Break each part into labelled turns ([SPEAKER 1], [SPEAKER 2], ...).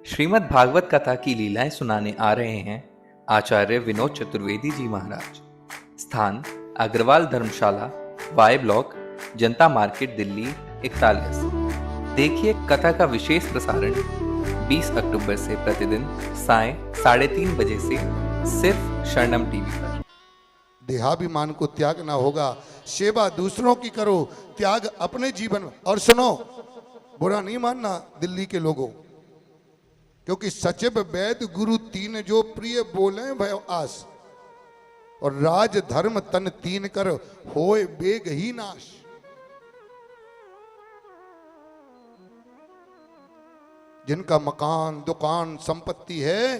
[SPEAKER 1] श्रीमद् भागवत कथा की लीलाएं सुनाने आ रहे हैं आचार्य विनोद चतुर्वेदी जी महाराज। स्थान अग्रवाल धर्मशाला, वाई ब्लॉक, जनता मार्केट, दिल्ली 41। देखिए कथा का विशेष प्रसारण 20 अक्टूबर से प्रतिदिन साय 3:30 बजे से सिर्फ शरणम टीवी पर।
[SPEAKER 2] देहाभिमान को त्यागना होगा, सेवा दूसरों की करो, त्याग अपने जीवन में। और सुनो, बुरा नहीं मानना दिल्ली के लोगों, क्योंकि सचिव वैद गुरु तीन जो प्रिय बोले भय आस, और राज धर्म तन तीन कर होए बेग ही नाश। जिनका मकान दुकान संपत्ति है,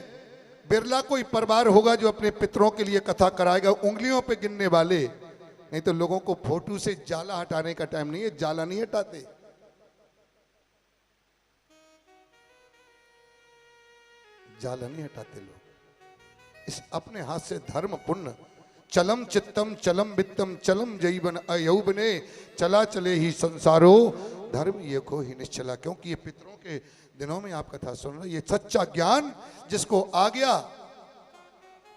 [SPEAKER 2] बिरला कोई परिवार होगा जो अपने पितरों के लिए कथा कराएगा, उंगलियों पे गिनने वाले। नहीं तो लोगों को फोटो से जाला हटाने का टाइम नहीं है, जाला नहीं हटाते। जाला नहीं हटाते लोग। इस अपने हाथ से धर्म पुण्य, चलम चित्तम चलम वित्तम चलम जैवन अयौबने, चला चले ही संसारो धर्म ये को ही निश्चला। क्योंकि ये पितरों के दिनों में आप कथा सुन रहे, ये सच्चा ज्ञान जिसको आ गया,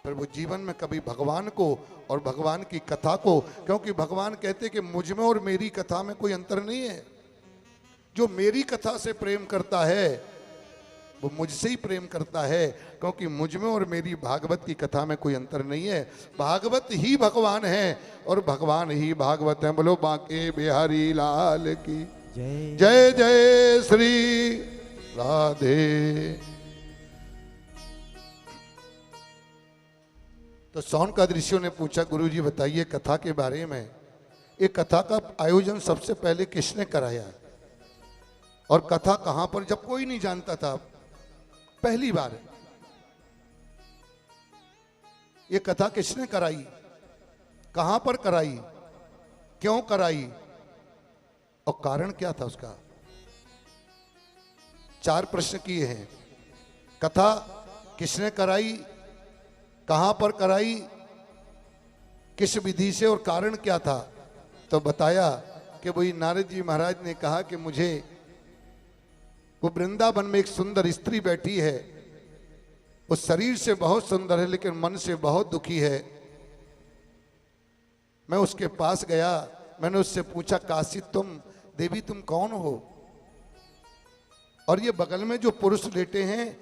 [SPEAKER 2] पर वो जीवन में कभी भगवान को और भगवान की कथा को, क्योंकि भगवान कहते कि मुझ में और मेरी कथा में कोई अंतर नहीं है। जो मेरी कथा से प्रेम करता है वो मुझसे ही प्रेम करता है, क्योंकि मुझ में और मेरी भागवत की कथा में कोई अंतर नहीं है। भागवत ही भगवान है और भगवान ही भागवत है। बोलो बांके बिहारी लाल की जय। जय जय श्री राधे। तो सौनकादि ऋषियों ने पूछा, गुरुजी बताइए कथा के बारे में, ये कथा का आयोजन सबसे पहले किसने कराया और कथा कहां पर, जब कोई नहीं जानता था, पहली बार ये कथा किसने कराई, कहां पर कराई, क्यों कराई और कारण क्या था उसका? 4 प्रश्न किए हैं। कथा किसने कराई, कहां पर कराई, किस विधि से और कारण क्या था? तो बताया कि वही नारद जी महाराज ने कहा कि मुझे वो वृंदावन में एक सुंदर स्त्री बैठी है, वो शरीर से बहुत सुंदर है लेकिन मन से बहुत दुखी है। मैं उसके पास गया, मैंने उससे पूछा, काशी तुम देवी तुम कौन हो? और ये बगल में जो पुरुष लेटे हैं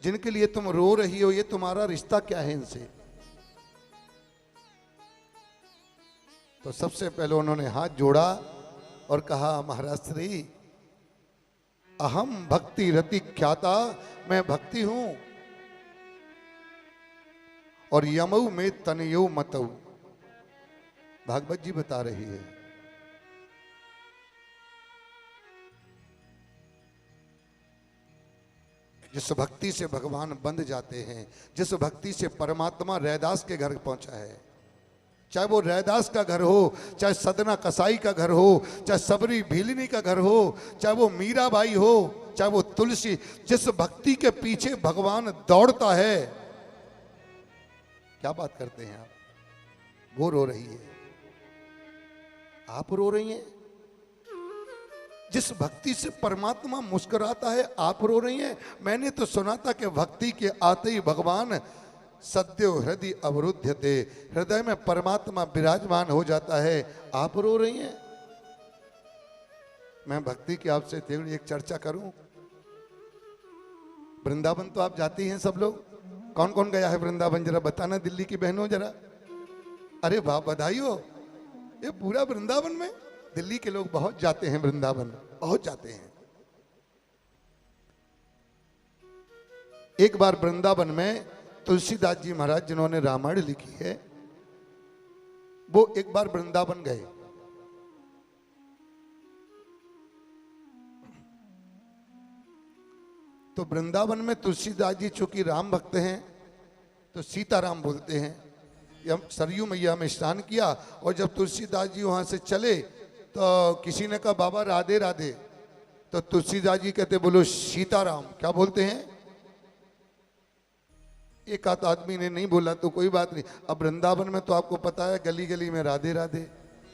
[SPEAKER 2] जिनके लिए तुम रो रही हो, ये तुम्हारा रिश्ता क्या है इनसे? तो सबसे पहले उन्होंने हाथ जोड़ा और कहा, महाराज श्री अहम भक्ति रति ख्याता, मैं भक्ति हूं और यमऊ में तनयो मतऊ। भागवत जी बता रही है। जिस भक्ति से भगवान बंध जाते हैं, जिस भक्ति से परमात्मा रैदास के घर पहुंचा है, चाहे वो रैदास का घर हो, चाहे सदना कसाई का घर हो, चाहे सबरी भीलिनी का घर हो, चाहे वो मीराबाई हो, चाहे वो तुलसी, जिस भक्ति के पीछे भगवान दौड़ता है, क्या बात करते हैं आप? वो रो रही है, आप रो रही हैं। जिस भक्ति से परमात्मा मुस्कुराता है, आप रो रही हैं। मैंने तो सुना था कि भक्ति के आते ही भगवान सद्यो हृदय अवरुध्यते, हृदय में परमात्मा विराजमान हो जाता है। आप रो रही हैं। मैं भक्ति की आपसे थोड़ी एक चर्चा करूं। वृंदावन तो आप जाती हैं सब लोग, कौन कौन गया है वृंदावन? जरा बताना दिल्ली की बहनों जरा। अरे वाह, बधाई हो, ये पूरा वृंदावन में। दिल्ली के लोग बहुत जाते हैं वृंदावन, बहुत जाते हैं। एक बार वृंदावन में तुलसीदास जी महाराज जिन्होंने रामायण लिखी है, वो एक बार वृंदावन गए। तो वृंदावन में तुलसीदास जी चूंकि राम भक्त हैं तो सीताराम बोलते हैं। सरयू मैया में स्नान किया और जब तुलसीदास जी वहां से चले तो किसी ने कहा, बाबा राधे राधे। तो तुलसीदास जी कहते, बोलो सीताराम। क्या बोलते हैं? एक आध आदमी ने नहीं बोला तो कोई बात नहीं। अब वृंदावन में तो आपको पता है, गली गली में राधे राधे,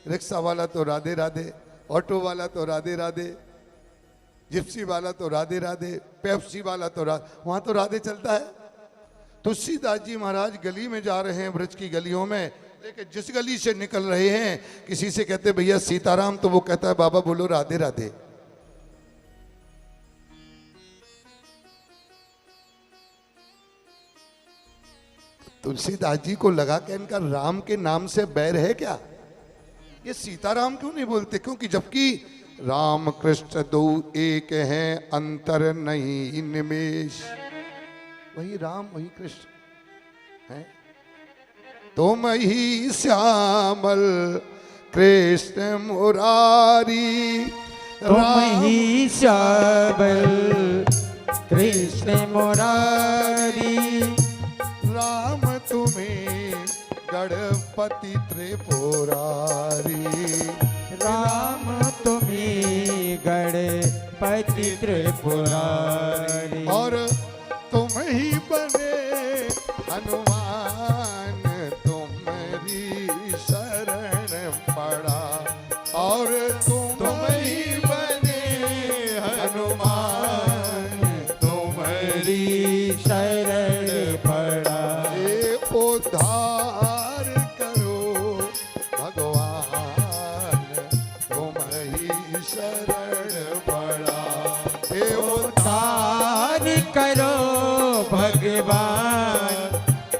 [SPEAKER 2] रिक्शा वाला तो राधे राधे, ऑटो वाला तो राधे राधे, जिप्सी वाला तो राधे राधे, पेप्सी वाला तो वहां तो राधे चलता है। तुलसीदास जी महाराज गली में जा रहे हैं, ब्रज की गलियों में, लेकिन जिस गली से निकल रहे हैं किसी से कहते भैया सीताराम, तो वो कहता है बाबा बोलो राधे राधे। तुलसीदास जी को लगा कि इनका राम के नाम से बैर है क्या, ये सीताराम क्यों नहीं बोलते, क्योंकि जबकि राम कृष्ण दो एक हैं, अंतर नहीं इनमें, वही राम वही कृष्ण है। तुम ही श्यामल कृष्ण मुरारी,
[SPEAKER 3] तुम ही श्यामल कृष्ण मुरारी,
[SPEAKER 2] राम तुम्हें गणपति त्रिपुरारी,
[SPEAKER 3] राम तुम्हें गणपति त्रिपुरारी,
[SPEAKER 2] और तुम ही बने हनुमान, तुम्हारी शरण पड़ा, और तुम ही बने हनुमान,
[SPEAKER 3] तुम्हारी शरण पड़ा,
[SPEAKER 2] ये उद्धार करो भगवान, तुम ही शरण पड़ा, ये
[SPEAKER 3] उद्धार करो भगवान,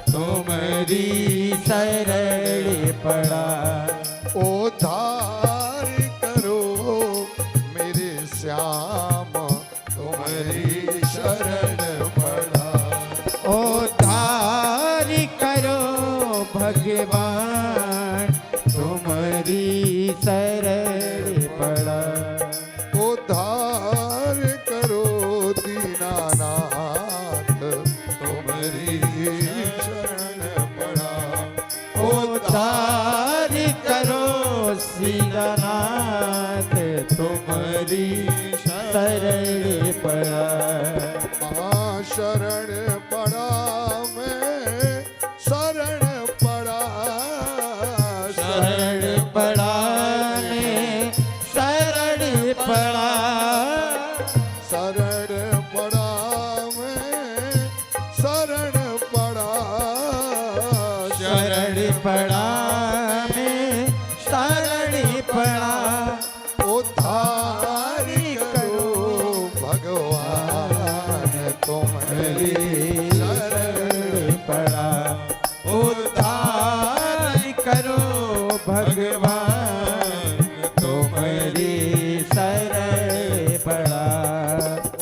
[SPEAKER 3] तुम्हारी शरण पड़ा,
[SPEAKER 2] उद्धार करो मेरे श्याम, तुम्हारी शरण पड़ा,
[SPEAKER 3] उद्धार करो भगवान, तुम्हारी शरण पड़ा,
[SPEAKER 2] उद्धार करो दीनानाथ, तुम्हारी शरण पड़ा,
[SPEAKER 3] उद्धार करो सीतानाथ, तुम्हारी शरण पड़ा,
[SPEAKER 2] हाँ शरण पड़ा मैं, शरण पड़ा,
[SPEAKER 3] शरण पड़ा मैं, शरण पड़ा,
[SPEAKER 2] शरण पड़ा मैं, शरण पड़ा,
[SPEAKER 3] शरण पड़ा मैं, शरण पड़ा,
[SPEAKER 2] उद्धार करो भगवान, तुम्हारी
[SPEAKER 3] शरण पड़ा, उद्धार करो भगवान, तुम्हारी शरण पड़ा,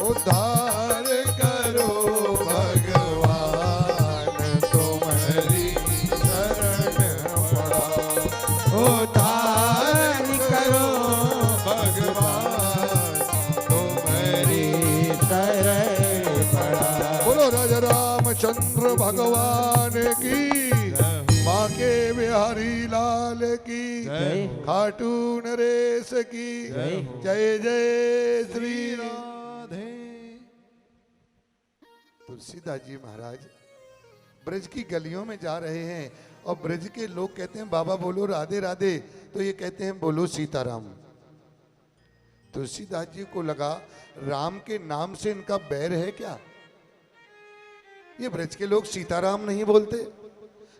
[SPEAKER 2] उद्धार करो भगवान, तुम्हारी शरण पड़ा,
[SPEAKER 3] उद्धार करो
[SPEAKER 2] भगवान, तुम्हारी
[SPEAKER 3] शरण पड़ा।
[SPEAKER 2] बोलो राजा रामचंद्र भगवान की, माँ के बिहारी लाल की,
[SPEAKER 3] जय।
[SPEAKER 2] खाटू नरेश की
[SPEAKER 3] जय।
[SPEAKER 2] जय जय श्री राधे। तुलसीदास जी महाराज ब्रज की गलियों में जा रहे हैं और ब्रज के लोग कहते हैं बाबा बोलो राधे राधे, तो ये कहते हैं बोलो सीताराम। तुलसीदास जी को लगा राम के नाम से इनका बैर है क्या, ये ब्रज के लोग सीताराम नहीं बोलते,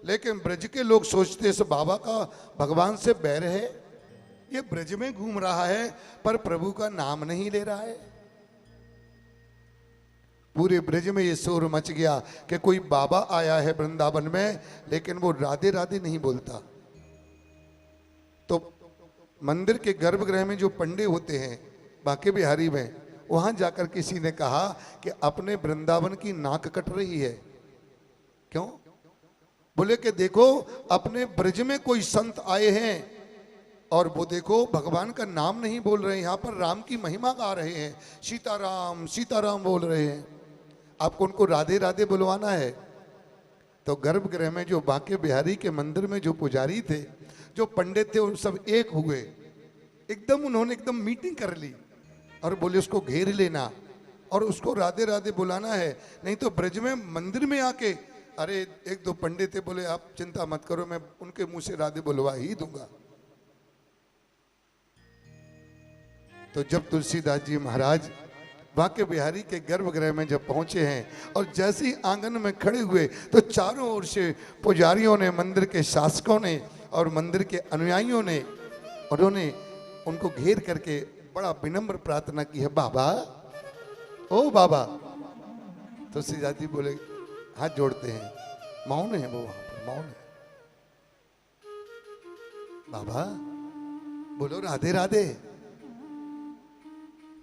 [SPEAKER 2] लेकिन ब्रज के लोग सोचते इस बाबा का भगवान से बैर है, ये ब्रज में घूम रहा है पर प्रभु का नाम नहीं ले रहा है। पूरे ब्रज में ये शोर मच गया कि कोई बाबा आया है वृंदावन में, लेकिन वो राधे राधे नहीं बोलता। तो मंदिर के गर्भगृह में जो पंडे होते हैं बांके बिहारी में, वहां जाकर किसी ने कहा कि अपने वृंदावन की नाक कट रही है। क्यों? बोले कि देखो अपने ब्रज में कोई संत आए हैं और वो देखो भगवान का नाम नहीं बोल रहे हैं, यहाँ पर राम की महिमा गा रहे हैं, सीताराम सीताराम बोल रहे हैं, आपको उनको राधे राधे बुलवाना है। तो गर्भगृह में जो बांके बिहारी के मंदिर में जो पुजारी थे, जो पंडित थे, उन सब एक हुए, एकदम उन्होंने एकदम मीटिंग कर ली और बोले उसको घेर लेना और उसको राधे राधे बुलाना है, नहीं तो ब्रज में मंदिर में आके, अरे एक दो पंडित थे, बोले आप चिंता मत करो, मैं उनके मुंह से राधे बुलवा ही दूंगा। तो जब तुलसीदास जी महाराज बांके बिहारी के गर्भगृह में जब पहुंचे हैं और जैसे ही आंगन में खड़े हुए तो चारों ओर से पुजारियों ने, मंदिर के शासकों ने और मंदिर के अनुयायियों ने, उन्होंने उनको घेर करके बड़ा विनम्र प्रार्थना की है, बाबा, ओ बाबा। तो तुलसीदास जी बोले, हाथ जोड़ते हैं, मौन है वो, वहां पर मौन है। बाबा बोलो राधे राधे।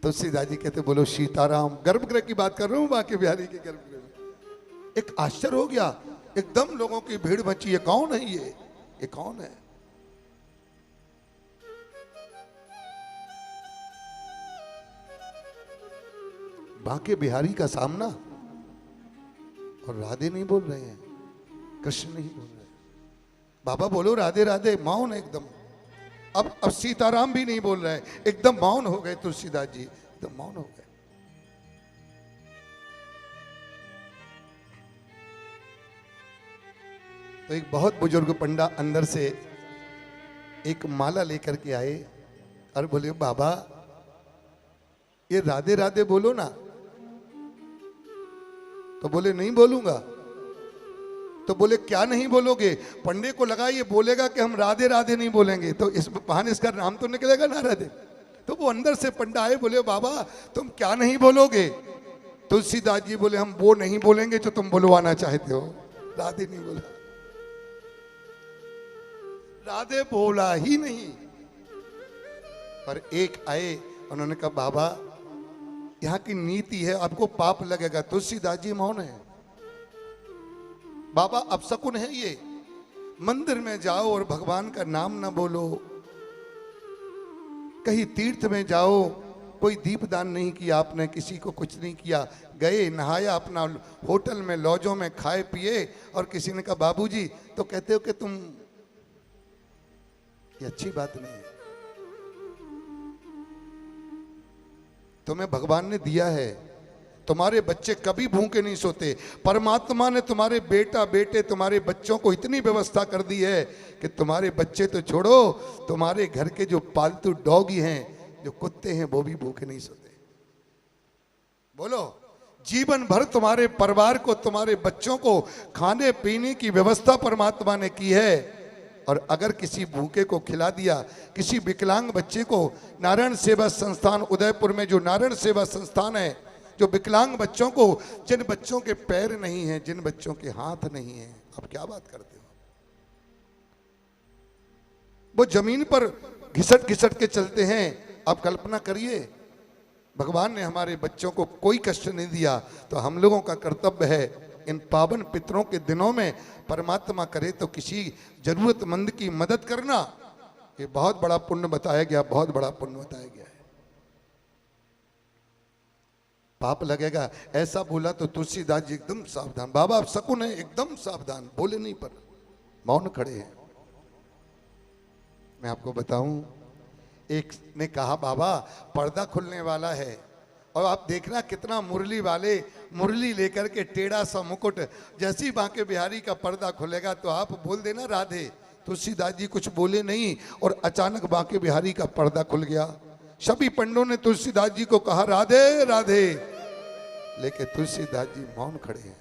[SPEAKER 2] तुलसीदास जी कहते बोलो सीताराम। गर्भगृह की बात कर रहा हूं, बांके बिहारी के गर्भगृह में। एक आश्चर्य हो गया, एकदम लोगों की भीड़ मची है, कौन है ये कौन है? बांके बिहारी का सामना, और राधे नहीं बोल रहे हैं, कृष्ण नहीं बोल रहे। बाबा बोलो राधे राधे, मौन एकदम। अब सीताराम भी नहीं बोल रहे, एकदम मौन हो गए तुलसीदास जी, एकदम मौन हो गए। तो एक बहुत बुजुर्ग पंडा अंदर से एक माला लेकर के आए और बोले, बाबा ये राधे राधे बोलो ना। तो बोले नहीं बोलूंगा। तो बोले क्या नहीं बोलोगे? पंडे को लगा ये बोलेगा कि हम राधे राधे नहीं बोलेंगे, तो इस बहाने इसका नाम तो निकलेगा ना राधे। तो वो अंदर से पंडा आए, बोले बाबा तुम क्या नहीं बोलोगे? तुलसीदास जी बोले हम वो नहीं बोलेंगे जो तुम बुलवाना चाहते हो। राधे नहीं बोला, राधे बोला ही नहीं। पर एक आए, उन्होंने कहा बाबा यहाँ की नीति है, आपको पाप लगेगा। तुलसीदास जी मौन है। बाबा अपशकुन है ये, मंदिर में जाओ और भगवान का नाम ना बोलो, कहीं तीर्थ में जाओ, कोई दीपदान नहीं किया आपने, किसी को कुछ नहीं किया, गए नहाया अपना होटल में, लॉजों में खाए पिए, और किसी ने कहा बाबूजी, तो कहते हो कि तुम, ये अच्छी बात नहीं है। तुम्हें भगवान ने दिया है, तुम्हारे बच्चे कभी भूखे नहीं सोते। परमात्मा ने तुम्हारे बेटे तुम्हारे बच्चों को इतनी व्यवस्था कर दी है कि तुम्हारे बच्चे तो छोड़ो, तुम्हारे घर के जो पालतू डॉगी हैं, जो कुत्ते हैं, वो भी भूखे नहीं सोते। बोलो, जीवन भर तुम्हारे परिवार को, तुम्हारे बच्चों को खाने पीने की व्यवस्था परमात्मा ने की है। और अगर किसी भूखे को खिला दिया, किसी विकलांग बच्चे को, नारायण सेवा संस्थान उदयपुर में जो नारायण सेवा संस्थान है, जो विकलांग बच्चों को, जिन बच्चों के पैर नहीं हैं, जिन बच्चों के हाथ नहीं हैं, आप क्या बात करते हो? वो जमीन पर घिसट घिसट के चलते हैं। आप कल्पना करिए, भगवान ने हमारे बच्चों को कोई कष्ट नहीं दिया, तो हम लोगों का कर्तव्य है इन पावन पितरों के दिनों में, परमात्मा करे तो किसी जरूरतमंद की मदद करना, ये बहुत बड़ा पुण्य बताया गया, बहुत बड़ा पुण्य बताया गया है। पाप लगेगा ऐसा बोला तो तुलसीदास जी एकदम सावधान। बाबा आप शकुन है, एकदम सावधान, बोले नहीं, पर मौन खड़े हैं। मैं आपको बताऊं, एक ने कहा बाबा पर्दा खुलने वाला है, और आप देखना कितना मुरली वाले मुरली लेकर के टेढ़ा सा मुकुट, जैसे ही बांके बिहारी का पर्दा खुलेगा तो आप बोल देना राधे। तुलसीदास जी कुछ बोले नहीं, और अचानक बांके बिहारी का पर्दा खुल गया। सभी पंडों ने तुलसीदास जी को कहा राधे राधे, लेकिन तुलसीदास जी मौन खड़े हैं।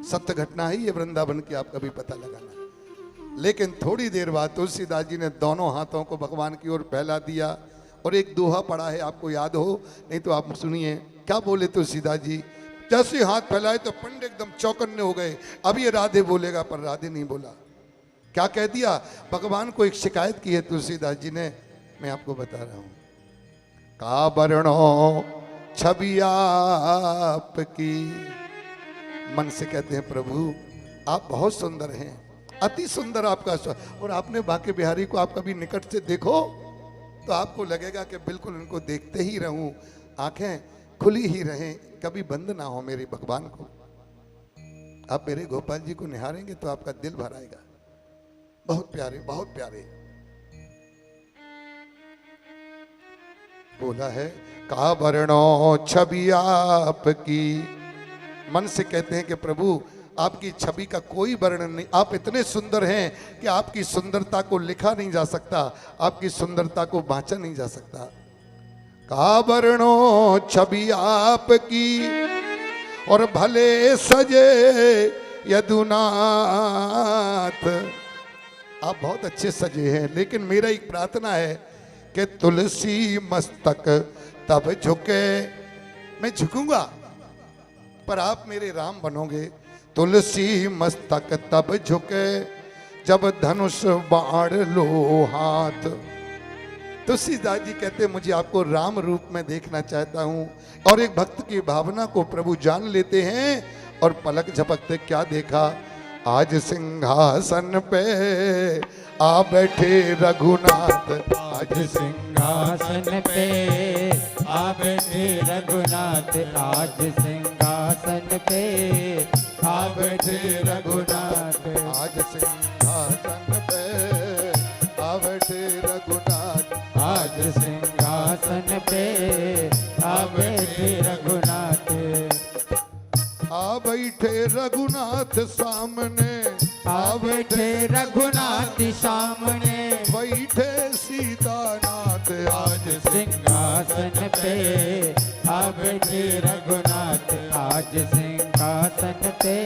[SPEAKER 2] सत्य घटना है ये वृंदावन की, आप कभी पता लगाना। लेकिन थोड़ी देर बाद तुलसीदास जी ने दोनों हाथों को भगवान की ओर फैला दिया, और एक दोहा पड़ा है, आपको याद हो, नहीं तो आप सुनिए क्या बोले तुलसीदास जी। जैसे हाथ फैलाए तो पंडित एकदम चौकन्ने हो गए, अब ये राधे बोलेगा, पर राधे नहीं बोला। क्या कह दिया? भगवान को एक शिकायत की है तुलसीदास जी ने, मैं आपको बता रहा हूं। का बरणो छवि आपकी, मन से कहते हैं प्रभु आप बहुत सुंदर हैं, अति सुंदर आपका, और आपने बांके बिहारी को आप कभी निकट से देखो तो आपको लगेगा कि बिल्कुल उनको देखते ही रहूं, आंखें खुली ही रहें, कभी बंद ना हो मेरे भगवान को। आप मेरे गोपाल जी को निहारेंगे तो आपका दिल भर आएगा। बहुत प्यारे, बहुत प्यारे। बोला है का वर्णो छवि आपकी, मन से कहते हैं कि प्रभु आपकी छवि का कोई वर्णन नहीं। आप इतने सुंदर हैं कि आपकी सुंदरता को लिखा नहीं जा सकता, आपकी सुंदरता को बांचा नहीं जा सकता। का वर्णो छवि आपकी और भले सजे यदुनाथ। आप बहुत अच्छे सजे हैं, लेकिन मेरा एक प्रार्थना है कि तुलसी मस्तक तब झुके। मैं झुकूंगा पर आप मेरे राम बनोगे। तुलसी मस्तक तब झुके जब धनुष बाण लो हाथ। तुलसीदास जी कहते मुझे आपको राम रूप में देखना चाहता हूं। और एक भक्त की भावना को प्रभु जान लेते हैं और पलक झपकते क्या देखा, आज सिंहासन पे आ बैठे रघुनाथ।
[SPEAKER 3] आज सिंहासन पे आ बैठे रघुनाथ। आज सिंहासन पे आ बैठे रघुनाथ।
[SPEAKER 2] आज सिंहासन पे आ बैठे रघुनाथ।
[SPEAKER 3] आज सिंहासन पे आ बैठे रघुनाथ।
[SPEAKER 2] आ बैठे रघुनाथ सामने,
[SPEAKER 3] आ बैठे रघुनाथ सामने।
[SPEAKER 2] बैठे सीतानाथ।
[SPEAKER 3] आज सिंहासन पे आ बैठे रघुनाथ। आज सिंहासन पे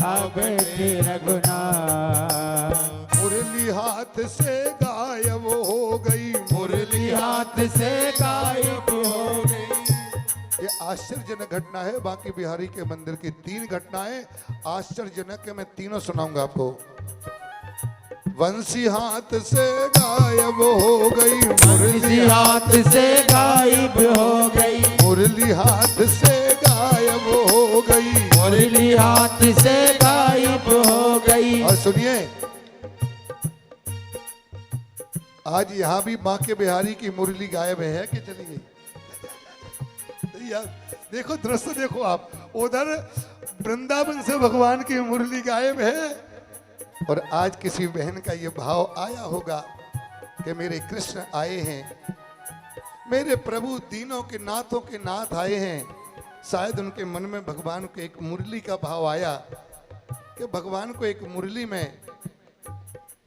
[SPEAKER 3] आ बैठे रघुनाथ।
[SPEAKER 2] मुरली हाथ से गायब हो गई,
[SPEAKER 3] मुरली हाथ से गायब हो गई।
[SPEAKER 2] ये आश्चर्यजनक घटना है। बांके बिहारी के मंदिर की 3 घटनाएं आश्चर्यजनक है, मैं तीनों सुनाऊंगा आपको। वंशी हाथ से गायब हो गई,
[SPEAKER 3] मुरली हाथ से गायब हो गई।
[SPEAKER 2] मुरली हाथ से गायब हो गई।
[SPEAKER 3] मुरली हाथ से गायब हो गई।
[SPEAKER 2] और सुनिए, आज यहां भी बांके बिहारी की मुरली गायब है कि चली गई? यार देखो, दृश्य देखो आप, उधर वृंदावन से भगवान की मुरली गायब है और आज किसी बहन का ये भाव आया होगा कि मेरे कृष्ण आए हैं, मेरे प्रभु दीनों के नाथों के नाथ आए हैं। शायद उनके मन में भगवान को एक मुरली का भाव आया कि भगवान को एक मुरली में,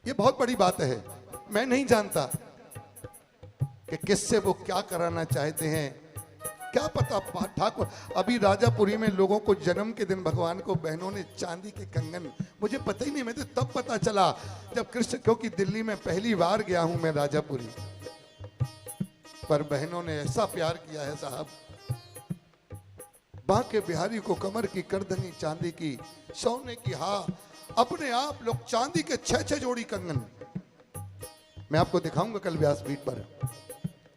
[SPEAKER 2] ये बहुत बड़ी बात है। मैं नहीं जानता कि किससे वो क्या कराना चाहते हैं, क्या पता। ठाकुर अभी राजापुरी में लोगों को जन्म के दिन भगवान को बहनों ने चांदी के कंगन, मुझे पता ही नहीं, मैं तो तब पता चला जब कृष्ण, क्योंकि दिल्ली में पहली बार गया हूं मैं राजापुरी, पर बहनों ने ऐसा प्यार किया है साहब। बांके बिहारी को कमर की करधनी चांदी की, सोने की, हाँ अपने आप लोग चांदी के 6-6 जोड़ी कंगन। मैं आपको दिखाऊंगा कल व्यासपीठ पर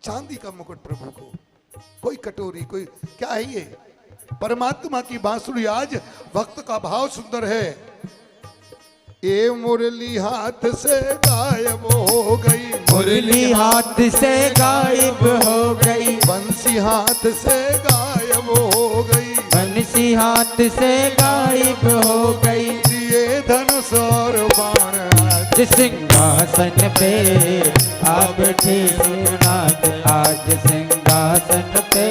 [SPEAKER 2] चांदी का मुकुट प्रभु को, कोई कटोरी, कोई क्या है ये, परमात्मा की बांसुरी। आज भक्त का भाव सुंदर है। ये मुरली हाथ से गायब हो गई,
[SPEAKER 3] मुरली हाथ से गायब हो गई।
[SPEAKER 2] बंसी हाथ से गायब हो गई।
[SPEAKER 3] बंसी हाथ से गायब हो गई।
[SPEAKER 2] ये धनुष और बाण
[SPEAKER 3] आज सिंहासन पे आ बैठे रघुनाथ। आज सिंहासन पे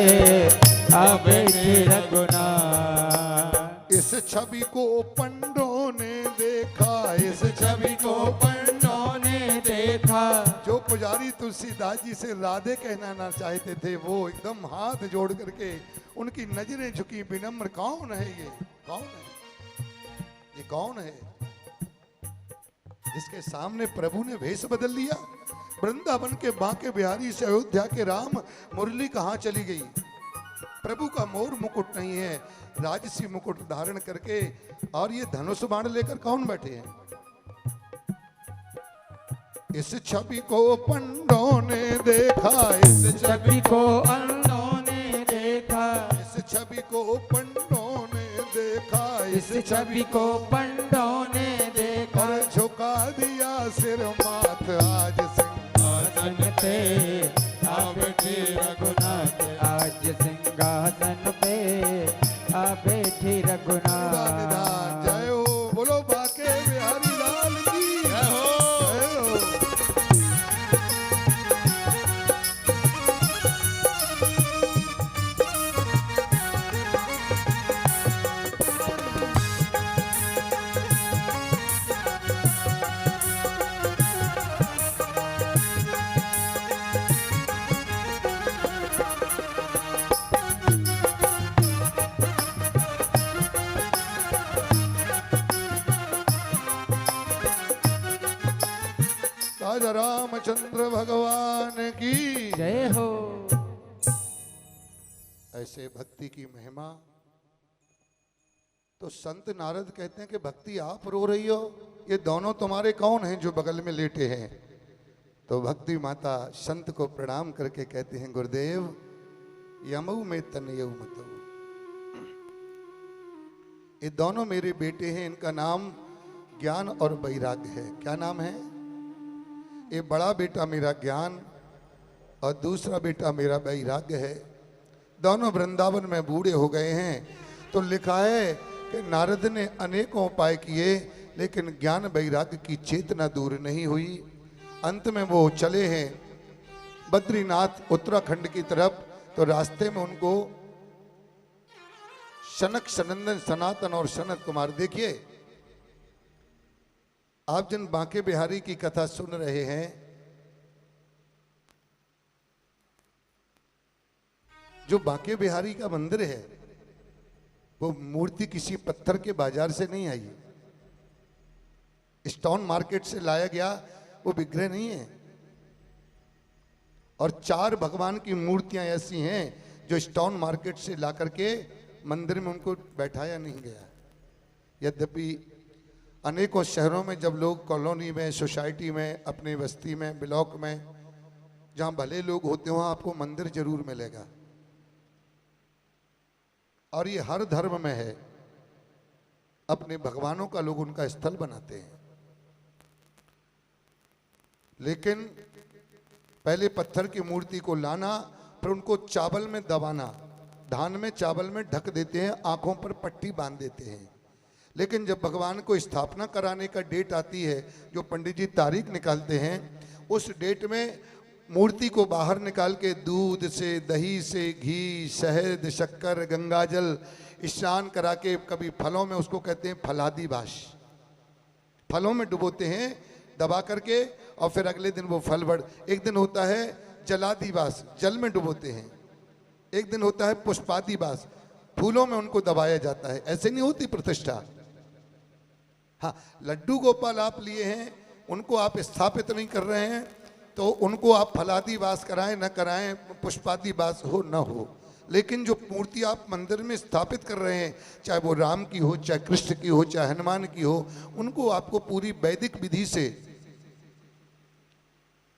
[SPEAKER 3] आ बैठे रघुनाथ।
[SPEAKER 2] इस छवि को पंडों ने देखा, इस
[SPEAKER 3] छवि को पंडों ने देखा।
[SPEAKER 2] जो पुजारी तुलसीदास जी से राधे कहना चाहते थे, वो एकदम हाथ जोड़ करके उनकी नजरें झुकी विनम्र। कौन है ये, कौन है ये, कौन है जिसके सामने प्रभु ने भेष बदल लिया? वृंदावन के बांके बिहारी से अयोध्या के राम, मुरली कहाँ चली गई? प्रभु का मोर मुकुट नहीं है, राजसी मुकुट धारण करके, और ये धनुष बाण लेकर कौन बैठे हैं? इस छवि को पंडों ने देखा, इस
[SPEAKER 3] छवि को अंधों ने देखा।
[SPEAKER 2] इस छवि को पंडों ने देखा।
[SPEAKER 3] इस छवि को पंडों ने देखा।
[SPEAKER 2] और झुका दिया सिर माथ। आज
[SPEAKER 3] सिंहासन पे आ बैठे रघुनाथ। आज सिंहासन पे आ बैठे रघुनाथ।
[SPEAKER 2] जय हो, बोलो बांके बिहारी लाल की जय हो। रामचंद्र भगवान की।
[SPEAKER 3] जय हो।
[SPEAKER 2] ऐसे भक्ति की महिमा। तो संत नारद कहते हैं कि भक्ति आप रो रही हो, ये दोनों तुम्हारे कौन हैं जो बगल में लेटे हैं? तो भक्ति माता संत को प्रणाम करके कहते हैं, गुरुदेव यमऊ में तनयऊ मतऊ, ये दोनों मेरे बेटे हैं, इनका नाम ज्ञान और वैराग्य है। क्या नाम है? ये बड़ा बेटा मेरा ज्ञान और दूसरा बेटा मेरा वैराग्य है। दोनों वृंदावन में बूढ़े हो गए हैं। तो लिखा है कि नारद ने अनेकों उपाय किए, लेकिन ज्ञान वैराग्य की चेतना दूर नहीं हुई। अंत में वो चले हैं बद्रीनाथ उत्तराखंड की तरफ। तो रास्ते में उनको शनक सनंदन सनातन और सनत कुमार, देखिए आप जिन बांके बिहारी की कथा सुन रहे हैं, जो बांके बिहारी का मंदिर है वो मूर्ति किसी पत्थर के बाजार से नहीं आई, स्टोन मार्केट से लाया गया वो विग्रह नहीं है। और 4 भगवान की मूर्तियां ऐसी हैं जो स्टोन मार्केट से ला करके मंदिर में उनको बैठाया नहीं गया। यद्यपि अनेकों शहरों में जब लोग कॉलोनी में, सोसाइटी में, अपनी बस्ती में, ब्लॉक में, जहां भले लोग होते हैं वहां आपको मंदिर जरूर मिलेगा। और ये हर धर्म में है, अपने भगवानों का लोग उनका स्थल बनाते हैं। लेकिन पहले पत्थर की मूर्ति को लाना, फिर उनको चावल में दबाना, धान में चावल में ढक देते हैं, आंखों पर पट्टी बांध देते हैं। लेकिन जब भगवान को स्थापना कराने का डेट आती है, जो पंडित जी तारीख निकालते हैं, उस डेट में मूर्ति को बाहर निकाल के दूध से, दही से, घी, शहद, शक्कर, गंगाजल स्नान करा के, कभी फलों में, उसको कहते हैं फलादी बाश, फलों में डुबोते हैं दबा करके, और फिर अगले दिन वो फल बढ़। एक दिन होता है जलादिवास, जल में डुबोते हैं। एक दिन होता है पुष्पादिवास, फूलों में उनको दबाया जाता है। ऐसे नहीं होती प्रतिष्ठा। हाँ, लड्डू गोपाल आप लिए हैं, उनको आप स्थापित नहीं कर रहे हैं, तो उनको आप फलादिवास कराएं न कराएं, पुष्पादिवास हो न हो, लेकिन जो मूर्ति आप मंदिर में स्थापित कर रहे हैं, चाहे वो राम की हो, चाहे कृष्ण की हो, चाहे हनुमान की हो, उनको आपको पूरी वैदिक विधि से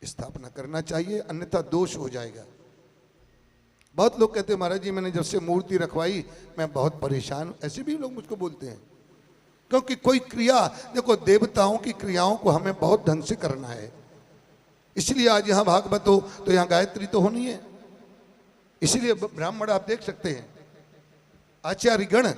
[SPEAKER 2] स्थापना करना चाहिए, अन्यथा दोष हो जाएगा। बहुत लोग कहते हैं महाराज जी मैंने जब से मूर्ति रखवाई मैं बहुत परेशान हूं। ऐसे भी लोग मुझको बोलते हैं, क्योंकि कोई क्रिया, देखो देवताओं की क्रियाओं को हमें बहुत ढंग से करना है। इसलिए आज यहाँ भागवत हो तो यहाँ गायत्री तो होनी है। इसलिए ब्राह्मण आप देख सकते हैं, आचार्य गण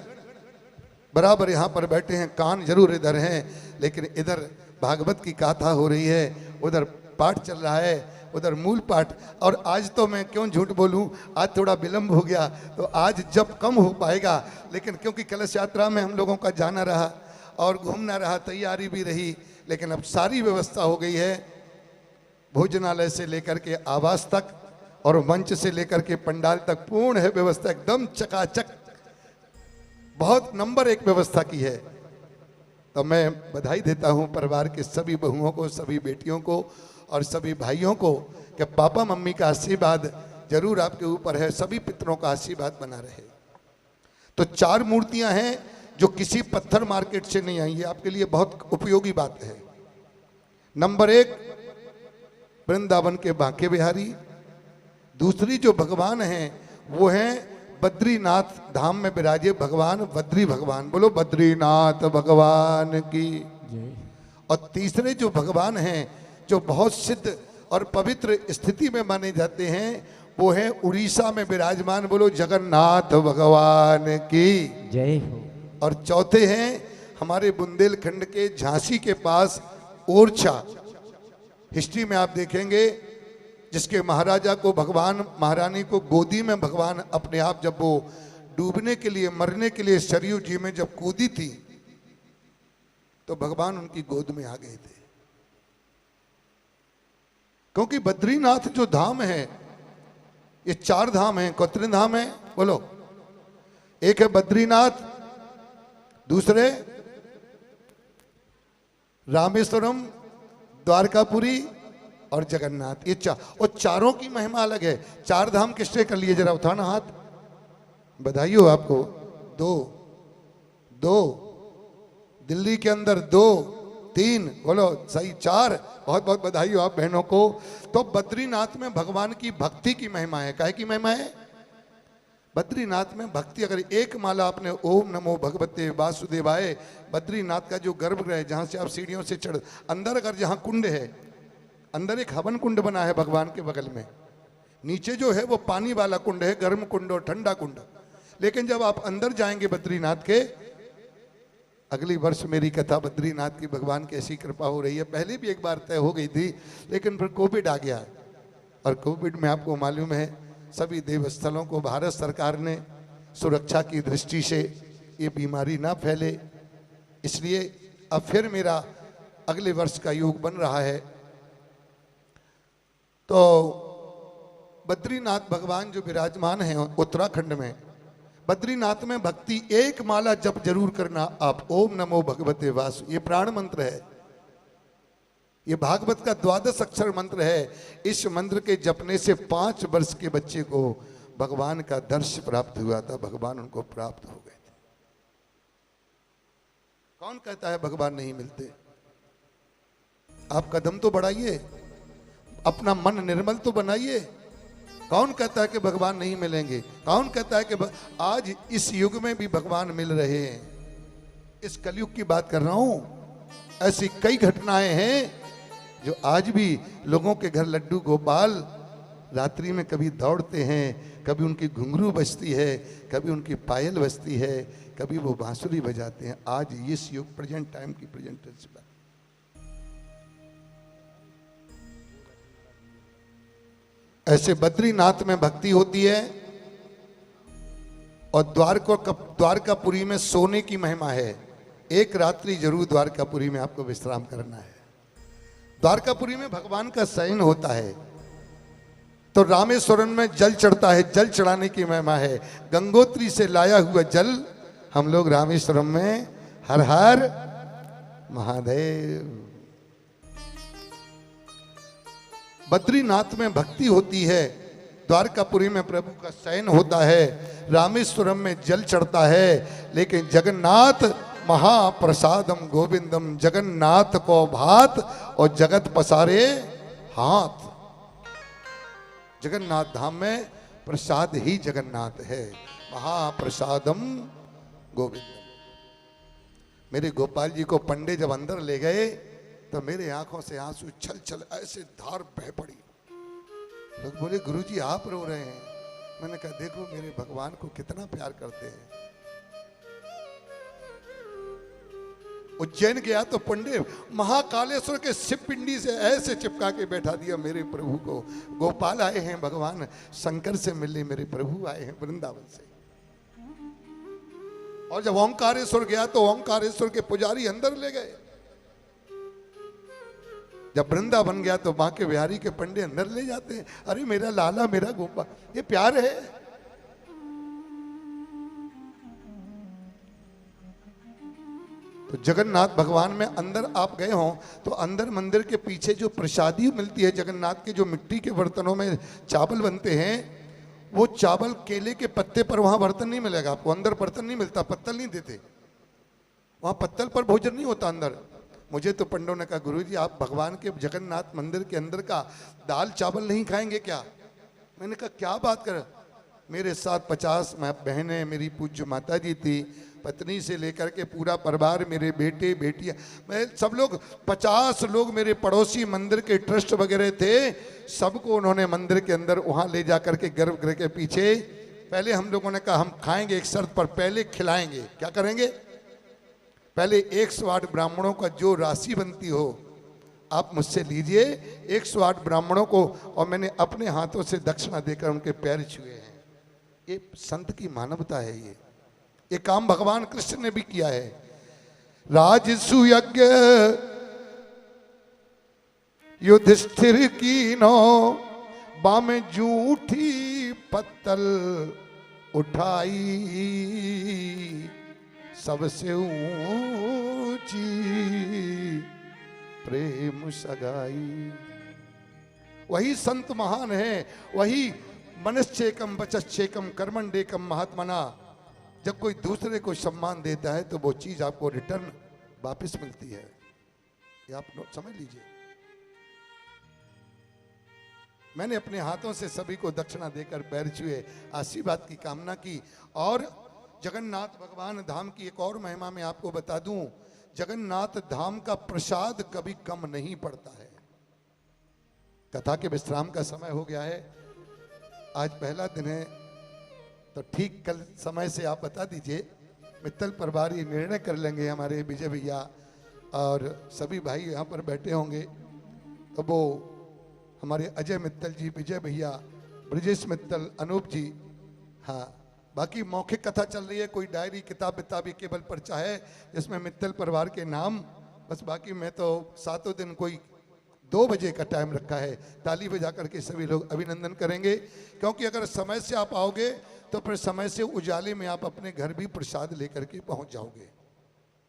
[SPEAKER 2] बराबर यहाँ पर बैठे हैं, कान जरूर इधर हैं, लेकिन इधर भागवत की गाथा हो रही है, उधर पाठ चल रहा है, उधर मूल पाठ। और आज तो मैं क्यों झूठ बोलूं, आज थोड़ा विलंब हो गया, तो आज जब कम हो पाएगा, लेकिन क्योंकि कलश यात्रा में हम लोगों का जाना रहा और घूमना रहा, तैयारी भी रही, लेकिन अब सारी व्यवस्था हो गई है, भोजनालय से लेकर के आवास तक और मंच से लेकर के पंडाल तक पूर्ण है व्यवस्था, एकदम चकाचक, बहुत नंबर 1 व्यवस्था की है। तो मैं बधाई देता हूं परिवार के सभी बहुओं को, सभी बेटियों को और सभी भाइयों को कि पापा मम्मी का आशीर्वाद जरूर आपके ऊपर है, सभी पितरों का आशीर्वाद बना रहे। तो 4 मूर्तियां हैं जो किसी पत्थर मार्केट से नहीं आई, ये आपके लिए बहुत उपयोगी बात है। नंबर 1 वृंदावन के बांके बिहारी, दूसरी जो भगवान हैं वो हैं बद्रीनाथ धाम में विराजे भगवान बद्री भगवान, बोलो बद्रीनाथ भगवान की। और तीसरे जो भगवान हैं जो बहुत सिद्ध और पवित्र स्थिति में माने जाते हैं, वो हैं उड़ीसा में विराजमान, बोलो जगन्नाथ भगवान की
[SPEAKER 3] जय हो।
[SPEAKER 2] और चौथे हैं हमारे बुंदेलखंड के झांसी के पास ओरछा। हिस्ट्री में आप देखेंगे जिसके महाराजा को भगवान, महारानी को गोदी में भगवान अपने आप, जब वो डूबने के लिए, मरने के लिए सरयू जी में जब कूदी थी, तो भगवान उनकी गोद में आ गए थे। क्योंकि बद्रीनाथ जो धाम है, ये 4 धाम हैं। कितने धाम हैं बोलो? एक है बद्रीनाथ, दूसरे रामेश्वरम, द्वारकापुरी और जगन्नाथ, ये और चारों की महिमा अलग है। चार धाम किसने कर लिए, जरा उठाना हाथ, बधाई हो आपको। दो दो दिल्ली के अंदर, दो तीन, बोलो सही, चार, बहुत बहुत बधाई हो आप बहनों को। तो बद्रीनाथ में भगवान की भक्ति की महिमा है। काहे की महिमा है? बद्रीनाथ में भक्ति, अगर एक माला आपने ओम नमो भगवते वासुदेवाय, बद्रीनाथ का जो गर्भगृह जहाँ से आप सीढ़ियों से चढ़, अंदर अगर जहाँ कुंड है, अंदर एक हवन कुंड बना है भगवान के बगल में, नीचे जो है वो पानी वाला कुंड है, गर्म कुंड और ठंडा कुंड। लेकिन जब आप अंदर जाएंगे बद्रीनाथ के, अगली वर्ष मेरी कथा बद्रीनाथ की, भगवान की ऐसी कृपा हो रही है। पहले भी एक बार तय हो गई थी, लेकिन फिर कोविड आ गया, और कोविड में आपको मालूम है सभी देवस्थलों को भारत सरकार ने सुरक्षा की दृष्टि से ये बीमारी ना फैले, इसलिए अब फिर मेरा अगले वर्ष का योग बन रहा है। तो बद्रीनाथ भगवान जो विराजमान हैं उत्तराखंड में, बद्रीनाथ में भक्ति, एक माला जप जरूर करना आप, ओम नमो भगवते वासु, ये प्राण मंत्र है, ये भागवत का 12 अक्षर मंत्र है। इस मंत्र के जपने से 5 वर्ष के बच्चे को भगवान का दर्श प्राप्त हुआ था, भगवान उनको प्राप्त हो गए थे। कौन कहता है भगवान नहीं मिलते? आप कदम तो बढ़ाइए, अपना मन निर्मल तो बनाइए। कौन कहता है कि भगवान नहीं मिलेंगे? कौन कहता है कि आज इस युग में भी भगवान मिल रहे हैं? इस कलयुग की बात कर रहा हूं। ऐसी कई घटनाएं हैं जो आज भी लोगों के घर लड्डू गोपाल रात्रि में कभी दौड़ते हैं, कभी उनकी घुंघरू बजती है, कभी उनकी पायल बजती है, कभी वो बांसुरी बजाते हैं। आज इस युग, प्रेजेंट टाइम की प्रेजेंट बात। ऐसे बद्रीनाथ में भक्ति होती है। और द्वारकापुरी में सोने की महिमा है। एक रात्रि जरूर द्वारकापुरी में आपको विश्राम करना है। द्वारकापुरी में भगवान का शयन होता है। तो रामेश्वरम में जल चढ़ता है, जल चढ़ाने की महिमा है। गंगोत्री से लाया हुआ जल हम लोग रामेश्वरम में हर हर महादेव। बद्रीनाथ में भक्ति होती है, द्वारकापुरी में प्रभु का शयन होता है, रामेश्वरम में जल चढ़ता है। लेकिन जगन्नाथ महाप्रसादम गोविंदम, जगन्नाथ को भात और जगत पसारे हाथ। जगन्नाथ धाम में प्रसाद ही जगन्नाथ है, महाप्रसादम गोविंदम। मेरे गोपाल जी को पंडे जब अंदर ले गए तो मेरे आंखों से आंसू छल छल ऐसे धार बह पड़ी। लोग बोले गुरुजी आप रो रहे हैं। मैंने कहा देखो मेरे भगवान को कितना प्यार करते हैं। उज्जैन गया तो पंडे महाकालेश्वर के शिव पिंडी से ऐसे चिपका के बैठा दिया मेरे प्रभु को। गोपाल आए हैं भगवान शंकर से मिलने, मेरे प्रभु आए हैं वृंदावन से। और जब ओंकारेश्वर गया तो ओंकारेश्वर के पुजारी अंदर ले गए। जब वृंदावन गया तो बांके बिहारी के पंडे अंदर ले जाते हैं। अरे मेरा लाला, मेरा गोपाल, ये प्यार है। तो जगन्नाथ भगवान में अंदर आप गए हो तो अंदर मंदिर के पीछे जो प्रसादी मिलती है जगन्नाथ के, जो मिट्टी के बर्तनों में चावल बनते हैं, वो चावल केले के पत्ते पर, वहां बर्तन नहीं मिलेगा आपको, अंदर बर्तन नहीं मिलता, पत्तल नहीं देते वहां, पत्तल पर भोजन नहीं होता अंदर। मुझे तो पंडों ने कहा गुरुजी आप भगवान के जगन्नाथ मंदिर के अंदर का दाल चावल नहीं खाएंगे क्या? मैंने कहा क्या बात कर। मेरे साथ 50 बहनें, मेरी पूज्य माता जी थी, पत्नी से लेकर के पूरा परिवार, मेरे बेटे बेटियां, मैं सब लोग 50 लोग मेरे पड़ोसी मंदिर के ट्रस्ट वगैरह थे। सबको उन्होंने मंदिर के अंदर वहां ले जाकर के गर्भगृह के पीछे, पहले हम लोगों ने कहा हम खाएंगे एक शर्त पर, पहले खिलाएंगे। क्या करेंगे? पहले 108 ब्राह्मणों का जो राशि बनती हो आप मुझसे लीजिए, 108 ब्राह्मणों को, और मैंने अपने हाथों से दक्षिणा देकर उनके पैर छुए हैं। ये संत की मानवता है। ये काम भगवान कृष्ण ने भी किया है। राजसु यज्ञ युधिष्ठिर कीनो, बाम जूठी पत्तल उठाई, सबसे ऊंची प्रेम सगाई। वही संत महान है, वही मनश्चेकम वचश्चेकम कर्मण्डेकम महात्मना। जब कोई दूसरे को सम्मान देता है तो वो चीज आपको रिटर्न वापस मिलती है, ये आप समझ लीजिए। मैंने अपने हाथों से सभी को दक्षिणा देकर पैर छुए, आशीर्वाद की कामना की। और जगन्नाथ भगवान धाम की एक और महिमा मैं आपको बता दूं, जगन्नाथ धाम का प्रसाद कभी कम नहीं पड़ता है। कथा के विश्राम का समय हो गया है, आज पहला दिन है, तो ठीक कल समय से आप बता दीजिए। मित्तल परिवार ये निर्णय कर लेंगे, हमारे विजय भैया और सभी भाई यहाँ पर बैठे होंगे, तो वो हमारे अजय मित्तल जी, विजय भैया, ब्रजेश मित्तल, अनूप जी, हाँ बाकी मौखिक कथा चल रही है, कोई डायरी किताब विताब ये केवल पर्चा है जिसमें मित्तल परिवार के नाम बस। बाकी मैं तो सातों दिन कोई 2 बजे का टाइम रखा है, ताली बजा करके सभी लोग अभिनंदन करेंगे, क्योंकि अगर समय से आप आओगे तो फिर समय से उजाले में आप अपने घर भी प्रसाद लेकर के पहुंच जाओगे।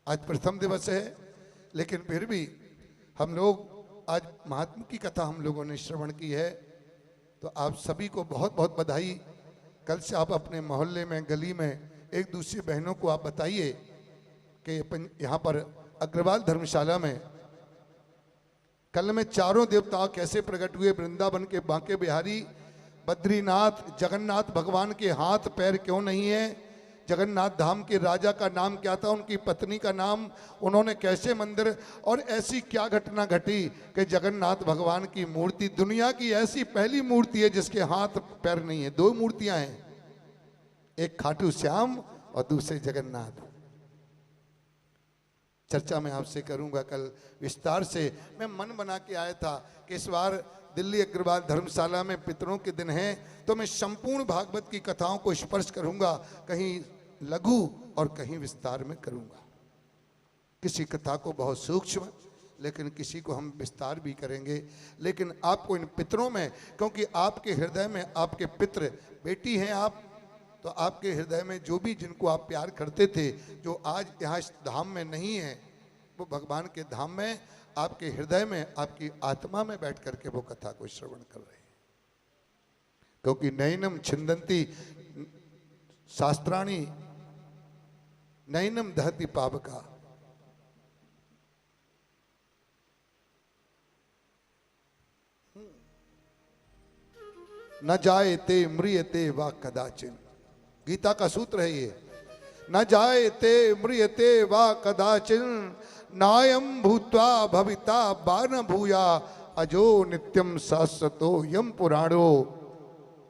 [SPEAKER 2] आज प्रथम दिवस है, लेकिन फिर भी हम लोग आज महात्मा की कथा हम लोगों ने श्रवण की है, तो आप सभी को बहुत बहुत बधाई। कल से आप अपने मोहल्ले में, गली में एक दूसरी बहनों को आप बताइए कि यहाँ पर अग्रवाल धर्मशाला में कल में चारों देवता कैसे प्रकट हुए, वृंदावन के बांके बिहारी, बद्रीनाथ, जगन्नाथ भगवान के हाथ पैर क्यों नहीं है, जगन्नाथ धाम के राजा का नाम क्या था, उनकी पत्नी का नाम, उन्होंने कैसे मंदिर, और ऐसी क्या घटना घटी कि जगन्नाथ भगवान की मूर्ति दुनिया की ऐसी पहली मूर्ति है जिसके हाथ पैर नहीं है। 2 मूर्तियां हैं, एक खाटू श्याम और दूसरे जगन्नाथ। चर्चा मैं आपसे करूंगा कल विस्तार से। मैं मन बना के आया था कि इस बार दिल्ली अग्रवाल धर्मशाला में पितरों के दिन हैं, तो मैं संपूर्ण भागवत की कथाओं को स्पर्श करूंगा, कहीं लघु और कहीं विस्तार में करूंगा। किसी कथा को बहुत सूक्ष्म, लेकिन किसी को हम विस्तार भी करेंगे। लेकिन आपको इन पितरों में, क्योंकि आपके हृदय में आपके पितृ बेटी हैं आप, तो आपके हृदय में जो भी जिनको आप प्यार करते थे, जो आज यहाँ इस धाम में नहीं है, वो भगवान के धाम में आपके हृदय में, आपकी आत्मा में बैठ करके वो कथा को श्रवण कर रहे हैं। क्योंकि नैनम छिंदंती शास्त्राणी नैनम दहति पावका, न जायते म्रियते वा कदाचिन, गीता का सूत्र है ये। न जायते म्रियते वा कदाचिन नायम भूत्वा भविता बान भूया अजो नित्यम शाश्वतो यम पुराणो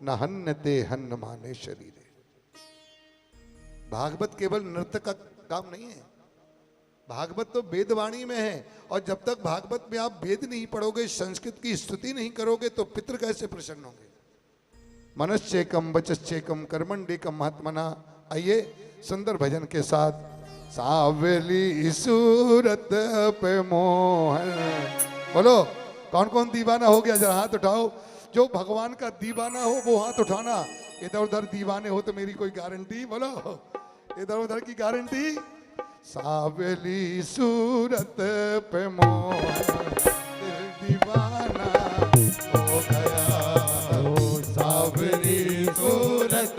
[SPEAKER 2] न हन्यते हन्न माने शरीरे। भागवत केवल नृत्य का काम नहीं है, भागवत तो वेदवाणी में है, और जब तक भागवत में आप वेद नहीं पढ़ोगे, संस्कृत की स्तुति नहीं करोगे, तो पितृ कैसे प्रसन्न होंगे। मनश्चेकम वचश्चेकम कर्मण्डेकम महात्मना। आइए सुंदर भजन के साथ। सावली सूरत पे मोहन, बोलो कौन कौन दीवाना हो गया, जरा हाथ उठाओ। जो भगवान का दीवाना हो वो हाथ उठाना। इधर उधर दीवाने हो तो मेरी कोई गारंटी, बोलो इधर उधर की गारंटी। सावली सूरत पे मोहन दीवाना हो गया, सावली सूरत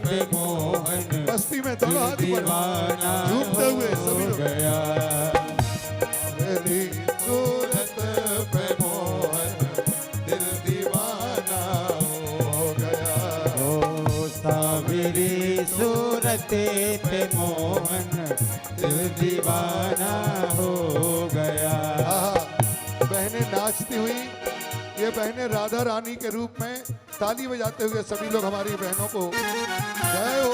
[SPEAKER 2] पे मोहन, बस्ती में दोनों हाथ दीवाना झूमते हुए सभी लोग गया। सावली सूरत पे मोहन दिल दीवाना हो गया,
[SPEAKER 3] ओ सावली सूरत पे मोहन दिल दीवाना हो गया।
[SPEAKER 2] बहनें नाचती हुई, ये बहनें राधा रानी के रूप में ताली बजाते हुए सभी लोग हमारी बहनों को जय हो।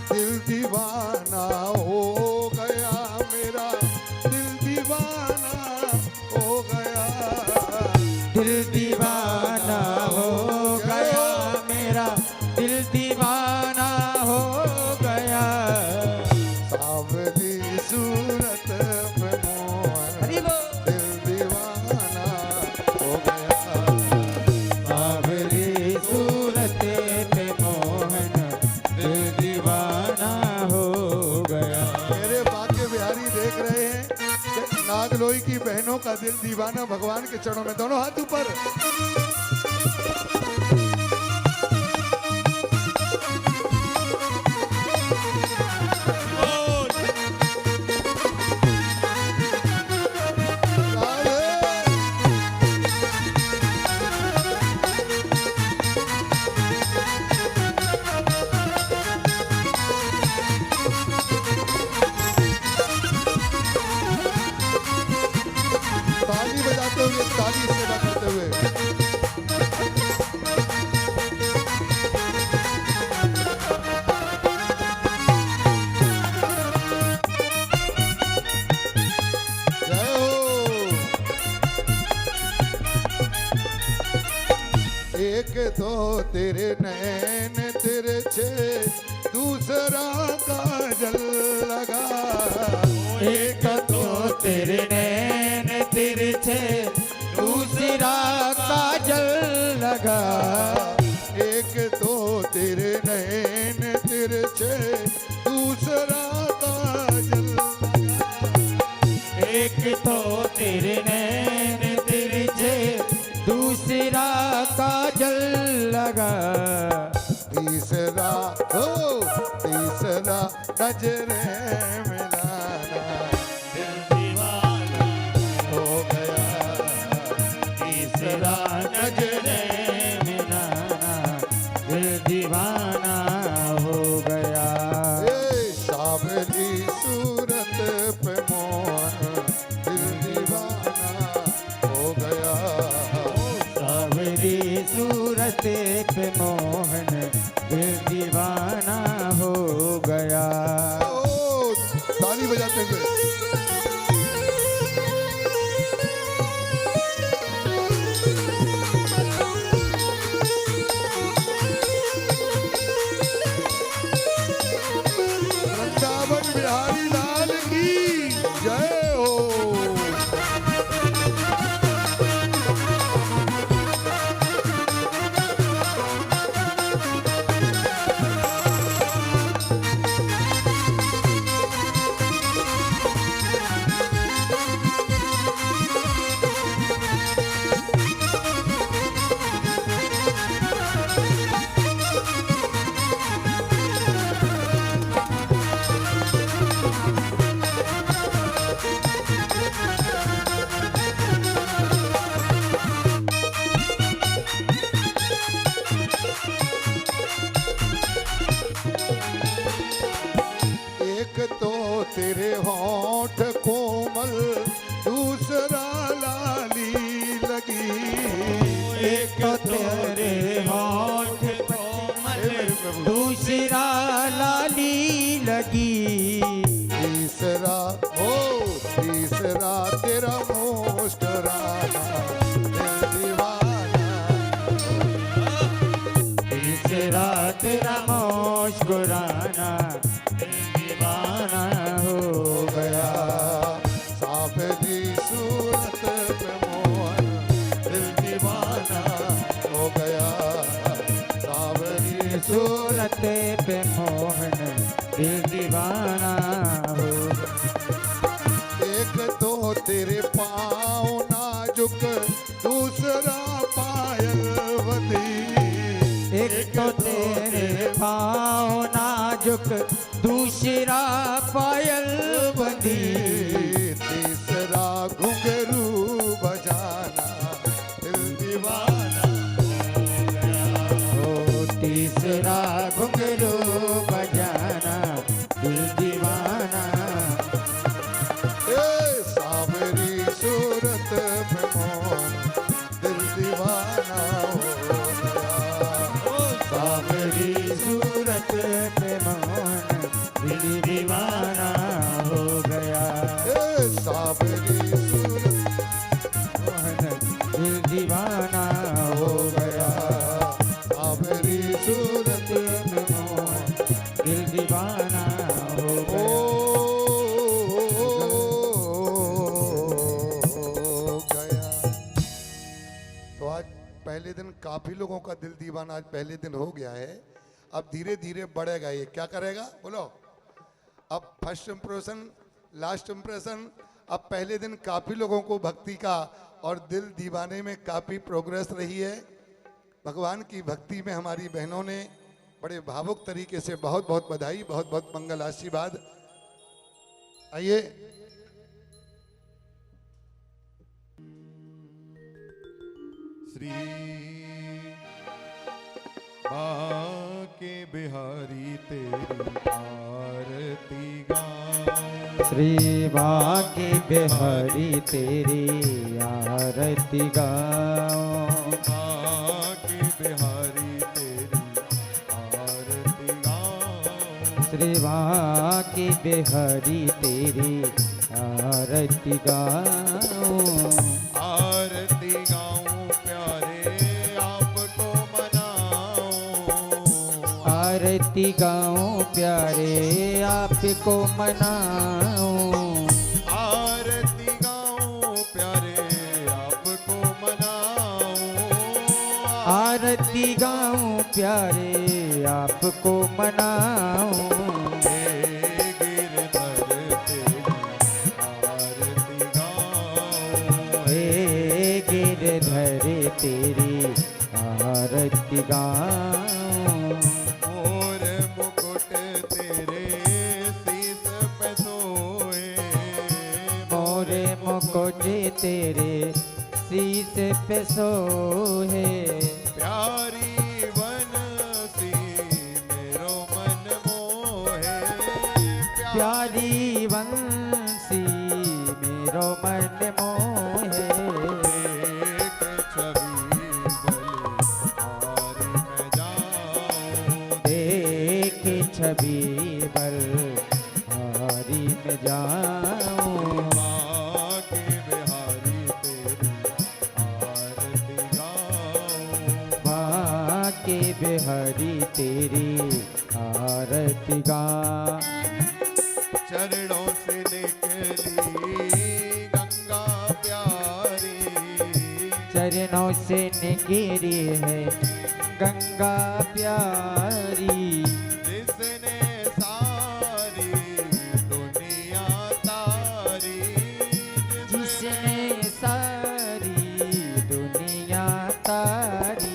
[SPEAKER 2] दिल दीवाना हो गया, का दिल दीवाना भगवान के चरणों में, दोनों हाथ ऊपर। ताली बजाते हुए, ताली सेवा करते हुए। जय हो। एक तो तेरे नैन तिरछे, दूसरा काजल लगा।
[SPEAKER 3] एक तो तेरे नैन तिरछे, दूसरा काजल लगा।
[SPEAKER 2] एक तो तेरे नैन तिरछे, दूसरा काजल लगा।
[SPEAKER 3] एक तो तेरे नैन तिरछे, दूसरा काजल लगा।
[SPEAKER 2] तीसरा हो, तीसरा नजरे मिलाना, दिल दीवाना हो गया।
[SPEAKER 3] तीसरा नजरे मिलाना, दिल दीवाना हो गया।
[SPEAKER 2] ए सावली सूरत पे मोहन, दिल दीवाना हो गया।
[SPEAKER 3] सावरी सूरत पे मोहन, दिल दीवाना हो गया।
[SPEAKER 2] ओ, ताली बजाते हुए। वृंदावन बिहारी लाल की जय हो। एक तो तेरे होठ कोमल, दूसरा लाली लगी।
[SPEAKER 3] एक तेरे होठ कोमल, दूसरा लाली लगी।
[SPEAKER 2] तीसरा हो, तीसरा तेरा मुस्कुराना, दिल दीवाना।
[SPEAKER 3] तीसरा तेरा मुस्कुराना, दिल दीवाना हो गया।
[SPEAKER 2] सावली सूरत पे मोहन, दिल दीवाना हो गया। सावली
[SPEAKER 3] सूरत पे मोहन, दिल दीवाना हो।
[SPEAKER 2] एक तो तेरे पाँव नाजुक, दूसरा पायल वधी।
[SPEAKER 3] एक तो तेरे पाँव नाजुक, दूसरा पायल बंधी।
[SPEAKER 2] तीसरा घुंघरू बजाना, दिल दीवाना
[SPEAKER 3] ओ तीसरा घुंघरू बजाना, दिल दीवाना।
[SPEAKER 2] ए सावरी सूरत पे मोहन, दिल दीवाना हो गया।
[SPEAKER 3] सावरी सूरत पे मोहन, दिल दीवाना हो गया।
[SPEAKER 2] ए सावरी सूरत
[SPEAKER 3] मोहन, दिल दीवाना हो गया।
[SPEAKER 2] सावरी सूरत
[SPEAKER 3] पे मोहन, दिल दीवाना हो गया।
[SPEAKER 2] गया। तो आज पहले दिन काफी लोगों का दिल दीवाना आज पहले दिन हो गया है। अब धीरे धीरे बढ़ेगा। ये क्या करेगा बोलो? अब फर्स्ट इंप्रेशन, लास्ट इंप्रेशन, अब पहले दिन काफ़ी लोगों को भक्ति का और दिल दीवाने में काफ़ी प्रोग्रेस रही है। भगवान की भक्ति में हमारी बहनों ने बड़े भावुक तरीके से बहुत बहुत बधाई, बहुत बहुत मंगल आशीर्वाद। आइए
[SPEAKER 4] श्री बाके बिहारी तेरी आरती गाऊं,
[SPEAKER 3] श्री बाके बिहारी तेरी आरती गाऊं,
[SPEAKER 4] बाके बिहारी तेरी आरती गाऊं,
[SPEAKER 3] श्री बाके बिहारी तेरी आरती गाऊं,
[SPEAKER 4] आरती गाऊं प्यारे आपको मनाऊं,
[SPEAKER 3] आरती गाऊं प्यारे आपको मनाऊं,
[SPEAKER 4] आरती गाऊं प्यारे आपको मनाऊं,
[SPEAKER 3] आरती गाऊं प्यारे आपको मनाऊं,
[SPEAKER 4] हे गिरधर तेरी आरती गाऊं,
[SPEAKER 3] हे गिरधर तेरी आरती गाऊं,
[SPEAKER 4] मोर मुकुट तेरे शीस पे सोए,
[SPEAKER 3] मोरे मुकुट तेरे शीस पे सोहे,
[SPEAKER 4] प्यारी बनसी मेरो मन मोहे,
[SPEAKER 3] प्यारी बंसी मेरो मन मोहे,
[SPEAKER 4] एक छवि बलिहारी मैं जाऊं,
[SPEAKER 3] देख छवि बल हारी में जाऊं,
[SPEAKER 4] बाके बिहारी तेरी आरती गाऊं,
[SPEAKER 3] बाके बिहारी तेरी आरती गा,
[SPEAKER 4] चरणों से निकली गंगा प्यारी,
[SPEAKER 3] चरणों से निकली है गंगा प्यारी,
[SPEAKER 4] जिसने सारी दुनिया तारी,
[SPEAKER 3] जिसने सारी दुनिया तारी,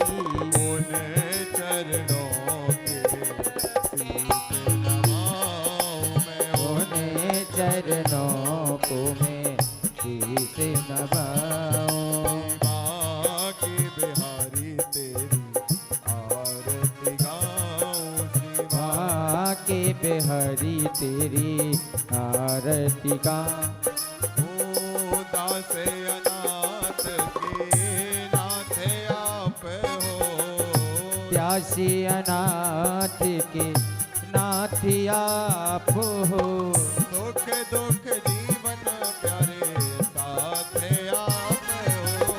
[SPEAKER 4] उन चरणों के शीश नवाऊं मैं,
[SPEAKER 3] उन्हें चरणों को मैं शीश नवाऊं,
[SPEAKER 4] बाके बिहारी तेरी आरती गाऊं, शिवा
[SPEAKER 3] बाके बिहारी तेरी आरती गा,
[SPEAKER 4] दास अनाथ के नाथ आप हो,
[SPEAKER 3] प्यासी अनाथ के नाथ आप हो,
[SPEAKER 4] सुख दुख जीवन प्यारे साथ आप हो,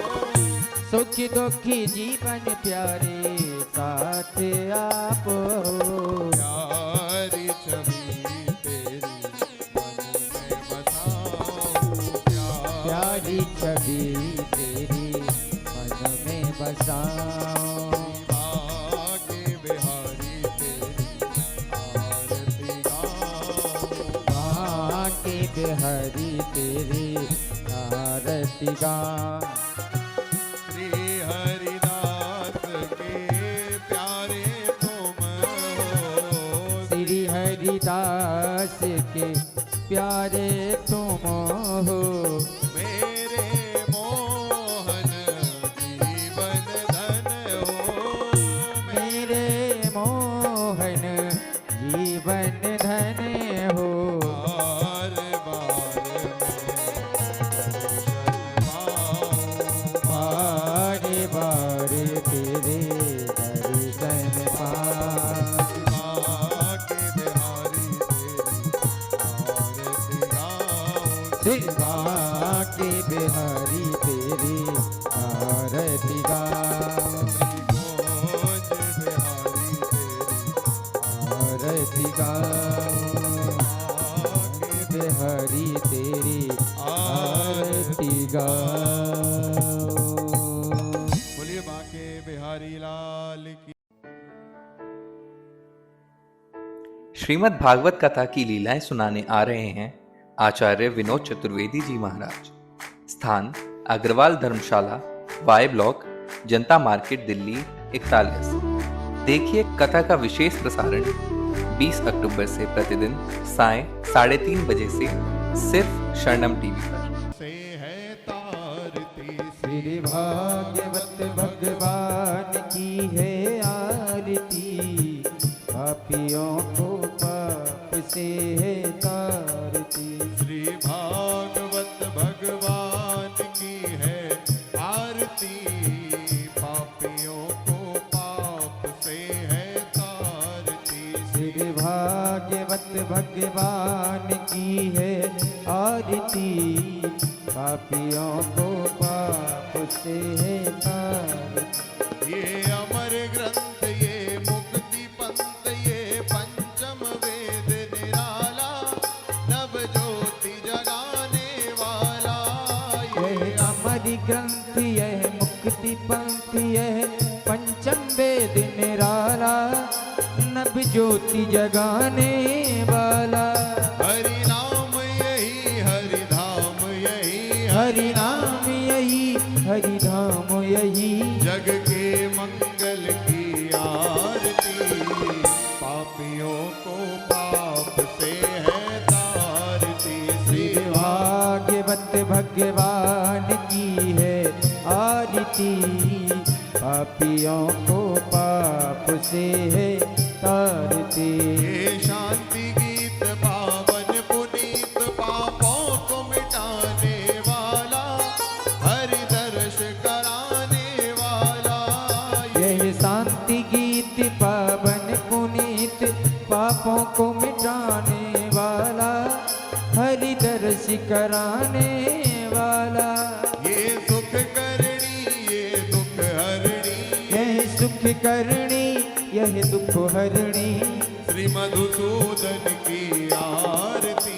[SPEAKER 3] सुख दुखी जीवन प्यारे साथ आप हो,
[SPEAKER 4] प्यारी छवि तेरी मन में बसाऊं,
[SPEAKER 3] प्यारी छवि तेरी मन में बसाऊं,
[SPEAKER 4] बाके बिहारी तेरी आरती गाऊं,
[SPEAKER 3] बाके बिहारी तेरी आरती गा,
[SPEAKER 4] श्री हरिदास के प्यारे तुम हो,
[SPEAKER 3] श्री हरिदास के प्यारे तुम हो,
[SPEAKER 4] मेरे मोहन जीवन धन हो,
[SPEAKER 3] मेरे मोहन जीवन धन हो,
[SPEAKER 4] बार बार मैं दर्शन पाऊं,
[SPEAKER 3] बार बार तेरे दर्शन पाऊं,
[SPEAKER 4] बाके बिहारी तेरी आरती गाऊं,
[SPEAKER 3] श्री बाके बिहारी तेरी आरती गाऊं,
[SPEAKER 4] भोज बिहारी तेरी
[SPEAKER 3] आरती गाऊं,
[SPEAKER 4] बाके
[SPEAKER 3] बिहारी तेरी आरती गाऊं।
[SPEAKER 4] बोलिए बाके बिहारी लाल की।
[SPEAKER 1] श्रीमद् भागवत कथा की लीलाएं सुनाने आ रहे हैं आचार्य विनोद चतुर्वेदी जी महाराज। स्थान अग्रवाल धर्मशाला, वाई ब्लॉक, जनता मार्केट, दिल्ली 41। देखिए कथा का विशेष प्रसारण 20 अक्टूबर से प्रतिदिन साय 3:30 बजे से सिर्फ शरणम टीवी पर।
[SPEAKER 4] से है तारती
[SPEAKER 3] श्री भागवत भगवान की है आरती, पापियों को पाप से है तारती।
[SPEAKER 4] श्री भागवत भगवान की है आरती, पापियों को पाप से है तारती।
[SPEAKER 3] श्री भागवत भगवान की है आरती, पापियों को पाप से है तारती।
[SPEAKER 4] ये अमर ग्रंथ, ये मुक्ति पंथ, ये पंचम वेद निराला, नव ज्योति जगाने वाला।
[SPEAKER 3] यह अमर ग्रंथ, यह मुक्ति पंथ, यह पंचम वेद निराला, नभ ज्योति जगाने वाला।
[SPEAKER 4] हरि नाम यही, हरि धाम यही,
[SPEAKER 3] हरि नाम यही, हरि धाम यही,
[SPEAKER 4] जग के मंगल की आरती। पापियों को पाप से है तारती। श्री
[SPEAKER 3] भागवत भगवान की है आरती, पापियों को पाप से है तारती।
[SPEAKER 4] ये शांति गीत पावन पुनीत, पापों को मिटाने वाला, हरि दर्श कराने वाला।
[SPEAKER 3] यह शांति गीत पावन पुनीत, पापों को मिटाने वाला, हरि दर्श कराने वाला।
[SPEAKER 4] ये सुख करणी, ये दुख हरणी,
[SPEAKER 3] यह सुख करणी, यह दुख हरणी,
[SPEAKER 4] श्री मधुसूदन की आरती।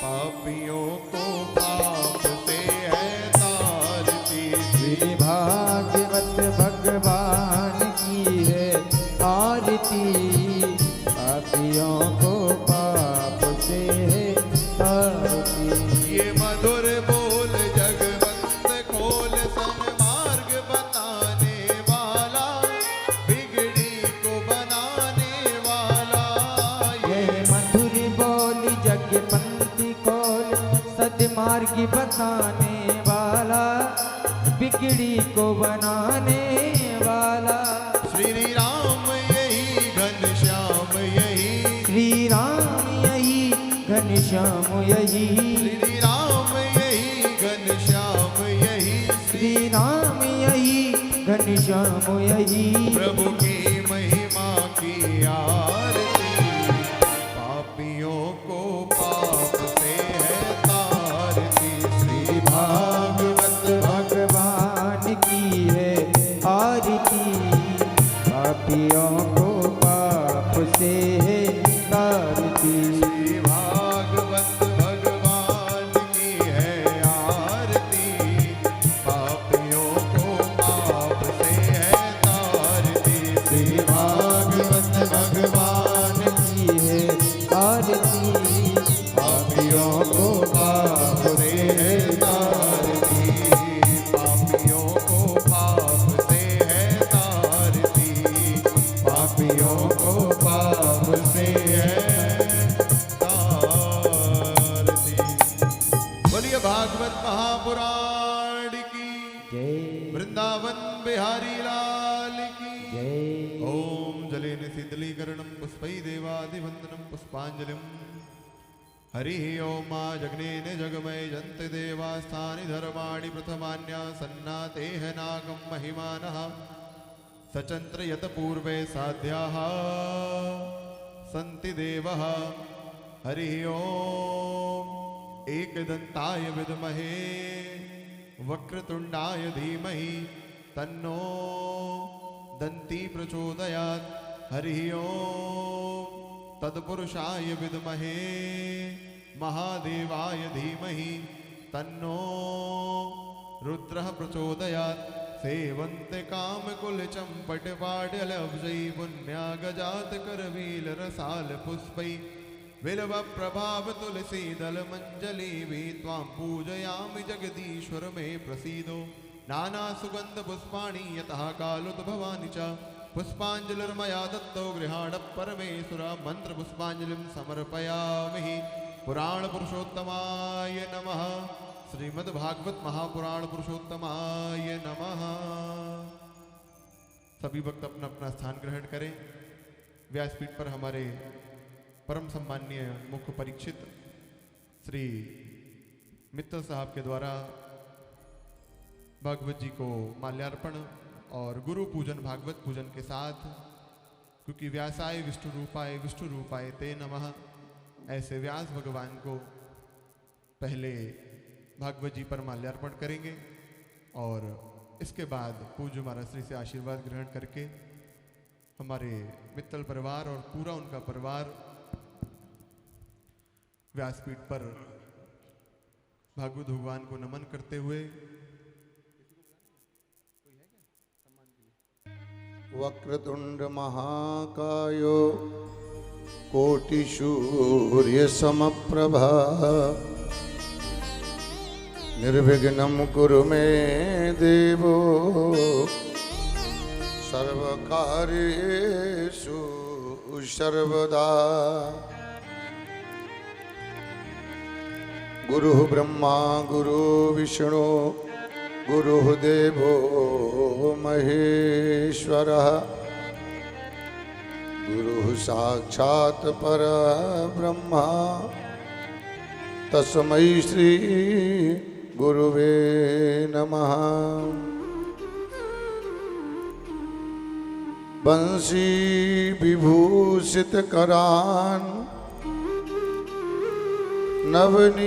[SPEAKER 4] पापियों को पाप से है तारती।
[SPEAKER 3] श्री भागवत भगवान की है आरती, पापियों को पाप से है तारती।
[SPEAKER 4] ये मधुर बोल जगवंत खोल, सन्मार्ग बताने वाला, बिगड़ी को बनाने वाला।
[SPEAKER 3] यह मधुर बोल जगपंथी खोल, सद्मार्ग बताने वाला, बिगड़ी को बनाने वाला।
[SPEAKER 4] श्री राम यही, घनश्याम यही,
[SPEAKER 3] श्री राम यही, घनश्याम यही,
[SPEAKER 4] श्री राम यही, घनश्याम यही,
[SPEAKER 3] श्री राम यही, घनश्याम यही।
[SPEAKER 4] प्रभु की महिमा की आरती। पापियों को पाप से है तारती। श्री
[SPEAKER 3] भागवत भगवान की है आरती, पापियों को पाप से है तारती।
[SPEAKER 4] श्री भागवत भगवान की है आरती, पापियों को पाप से है तारती।
[SPEAKER 3] श्री भागवत भगवान की है आरती,
[SPEAKER 4] पापियों को पाप से है तारती। पापियों को पाप से है तारती। पापियों को पाप से है तारती। बोलिए भागवत महापुराण की,
[SPEAKER 3] जय
[SPEAKER 4] वृंदावन बिहारी लाल की।
[SPEAKER 3] जय।
[SPEAKER 4] ओम जलेन शीतलीकरणं पुष्पै देवादिवन्दनं पुष्पाञ्जलिम्। हरि ओम जग्नेन जगमय जन्त देवास्थानि धर्माणि प्रथमान्यासन्नातेह नागं महिमानः सचन्त्र यत पूर्वे साध्याः सन्ति देवः। हरि ओम एकदन्ताय विद्महे वक्रतुण्डाय धीमहि तन्नो दन्ती प्रचोदयात्। हरि ओम तत्पुरुषाय विद्महे महादेवाय धीमहि तन्नो रुद्रः प्रचोदयात्। सेवन्ते कामकुल चम्पट पाटलब्जै पुण्यागजात करवील रसाल पुष्पै विलव प्रभाव तुलसी दल मंजलि भी त्वां पूजयामि जगदीश्वर मे प्रसीदो नाना सुगंध पुष्पाणि यतः कालुत भवानि च पुष्पांजलिर्मया दत्तो गृहाण परमेश्वर मंत्र पुष्पांजलिं समर्पयामि पुराण पुरुषोत्तमाय नमः श्रीमद् भागवत महापुराण पुरुषोत्तमाय नमः। सभी भक्त अपना अपना स्थान ग्रहण करें। व्यासपीठ पर हमारे परम सम्माननीय मुख्य परीक्षित श्री मित्तल साहब के द्वारा भागवत जी को माल्यार्पण और गुरु पूजन भागवत पूजन के साथ, क्योंकि व्यासाय विष्णु रूपाय ते नमः, ऐसे व्यास भगवान को पहले भागवत जी पर माल्यार्पण करेंगे और इसके बाद पूज्य महाराज श्री से आशीर्वाद ग्रहण करके हमारे मित्तल परिवार और पूरा उनका परिवार व्यासपीठ पर भागवत भगवान को नमन करते हुए
[SPEAKER 2] वक्रतुंड महाकायो कोटि सूर्य समप्रभा निर्विघ्नं कुरु मे देवो सर्वकार्येषु सर्वदा। गुरुः ब्रह्मा गुरु विष्णु गुरुः देवो महेश्वरः गुरुः साक्षात् परब्रह्मा तस्मै श्री गुरुवे नमः। बंसी विभूषित करान नवनीरदाभात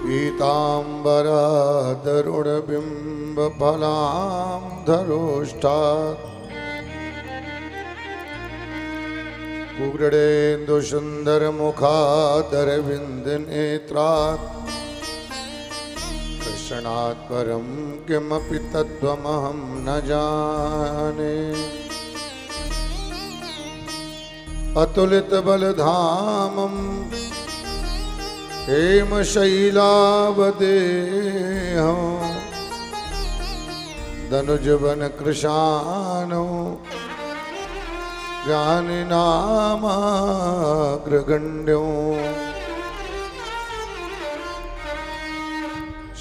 [SPEAKER 2] पीतांबरा दरुण बिंब फलां धरोष्ठात् उग्रडेन्दु सुंदर मुखादर विंद नेत्रात् कृष्णात् परं किमपि तत्त्वमहं न जाने। अतुलित बलधामं हेमशैलावदेहं दनुजवन कृशानो ज्ञानिनामाग्रगण्यों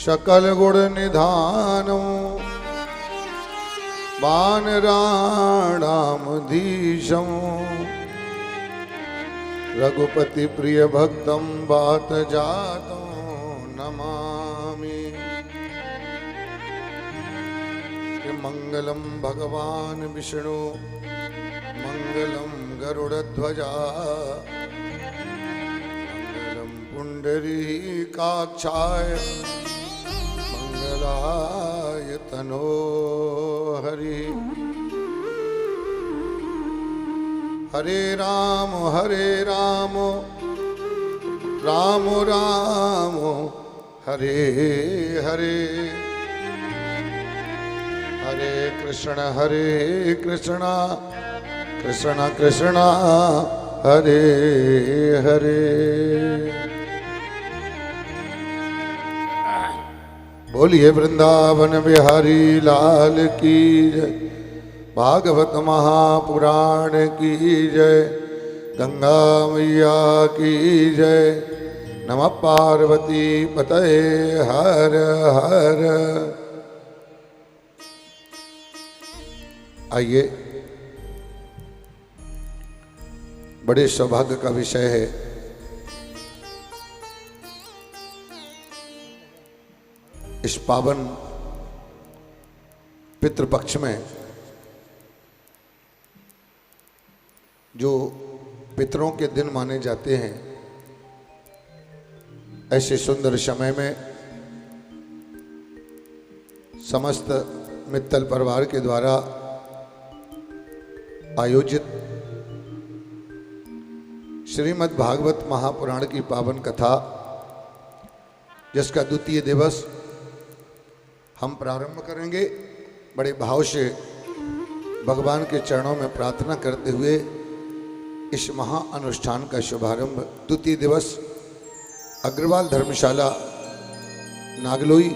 [SPEAKER 2] सकल गुण निधानो वानराणामधीशं रघुपति प्रिय भक्तं बात जातं नमामि। मंगलम भगवान विष्णु मंगलम गरुड़ध्वजा मंगलम पुंडरीकाक्षाय मंगलाय तनो हरि। हरे राम राम राम हरे हरे हरे कृष्ण कृष्ण कृष्ण हरे हरे। बोलिए वृंदावन बिहारी लाल की जय, भागवत महापुराण की जय, गंगा मैया की जय। नमः पार्वती पतये हर हर। आइए, बड़े सौभाग्य का विषय है इस पावन पितृपक्ष में जो पितरों के दिन माने जाते हैं, ऐसे सुंदर समय में समस्त मित्तल परिवार के द्वारा आयोजित श्रीमद् भागवत महापुराण की पावन कथा, जिसका द्वितीय दिवस हम प्रारंभ करेंगे। बड़े भाव से भगवान के चरणों में प्रार्थना करते हुए इस महा अनुष्ठान का शुभारंभ द्वितीय दिवस अग्रवाल धर्मशाला नागलोई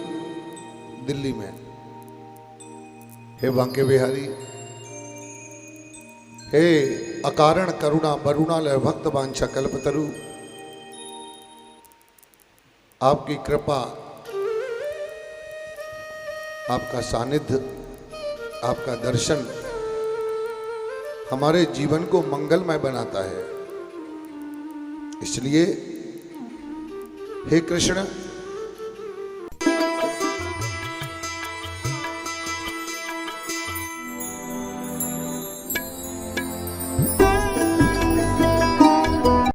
[SPEAKER 2] दिल्ली में। हे बांके बिहारी, हे अकारण करुणा बरुणालय भक्त वांछा कल्पतरु, आपकी कृपा, आपका सानिध्य, आपका दर्शन हमारे जीवन को मंगलमय बनाता है। इसलिए हे कृष्ण,